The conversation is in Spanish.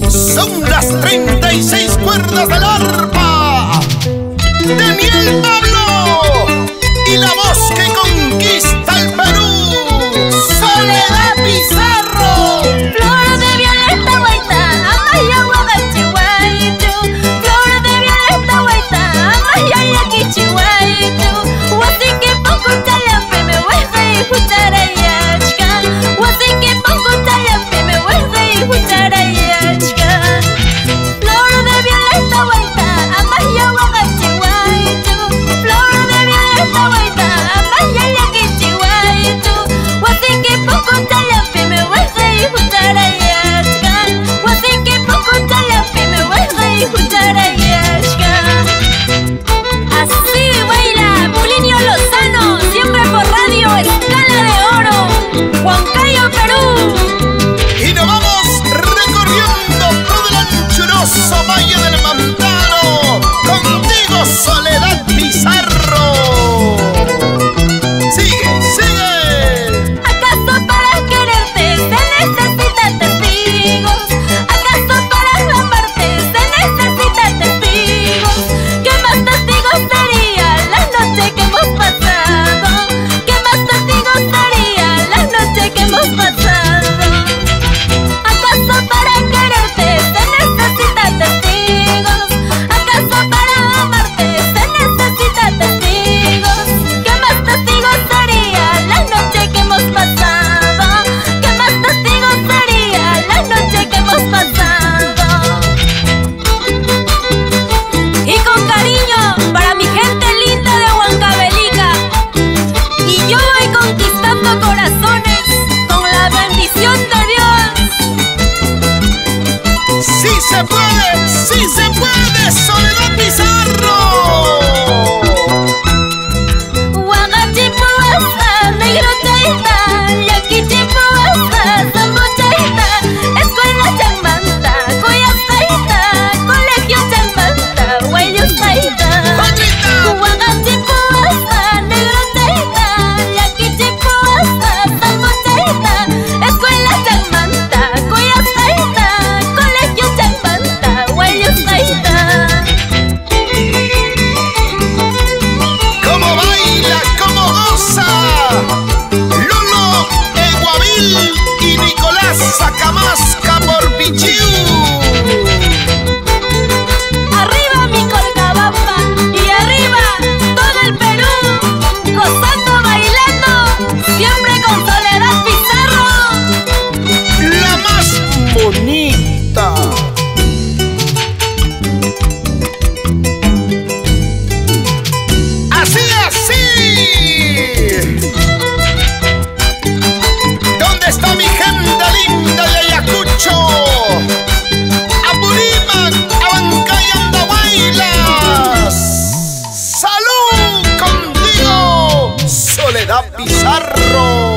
Son las 36 cuerdas del arpa de Miel Pablo y la voz que conquista el Perú, Soledad Pizarro. Flor de violeta guaita, amaya guagachihuaytu. Flor de violeta guaita, amaya yaquichihuaytu. Huasique poco chalampe me hueje y jucharayachka. Huasique poco chalampe me hueje y jucharayachka. Flor de violeta guaita, amaya guagachihuaytu. Flor de violeta guaita, amaya yaquichihuaytu. Huasique poco chalampe me hueje y jucharayachka. Huasique poco chalampe me hueje y jucharayachka. Así baila Pulinio Lozano, siempre por Radio Escala de Oro, Huancayo, Perú. Y nos vamos recorriendo todo el anchuroso Valle del Mantaro, contigo Soledad Pizarro. Sigue, sigue. ¿Acaso para quererte se necesitan testigos? ¿Acaso para amarte se necesitan testigos? ¿Qué más testigos sería la noche que hemos pasado? ¿Qué más testigos sería la noche que hemos pasado? ¿Acaso para quererte se necesitan testigos? ¿Acaso para amarte se necesitan testigos? ¿Qué más testigos sería la noche que hemos pasado? ¿Qué más testigos sería la noche que hemos pasado? Y con cariño para mi gente linda de Huancavelica. Y yo voy conquistando corazones con la bendición de Dios. Sí se puede, Soledad Pizarro. Huagachipuasa, negrochaita, yaquichipuasa, zambochaita, escuela chamanta, coyazaita, colegio chamanta, guayusaita. Huagachipuasa, negrochaita, yaquichipuasa, zambochaita, escuela chamanta, coyazaita, colegio chamanta, guayusaita. Cómo baila, cómo goza Lolo Eguavil y Nicolás Sacamasca por Pichiu. Arriba mi Colcabamba y arriba todo el Perú, gozando, bailando, siempre con Soledad Pizarro. La más bonita. Así. ¿Dónde está mi gente linda de Ayacucho? Apurímac, Abancay, Andahuaylas. ¡Salud contigo, Soledad Pizarro!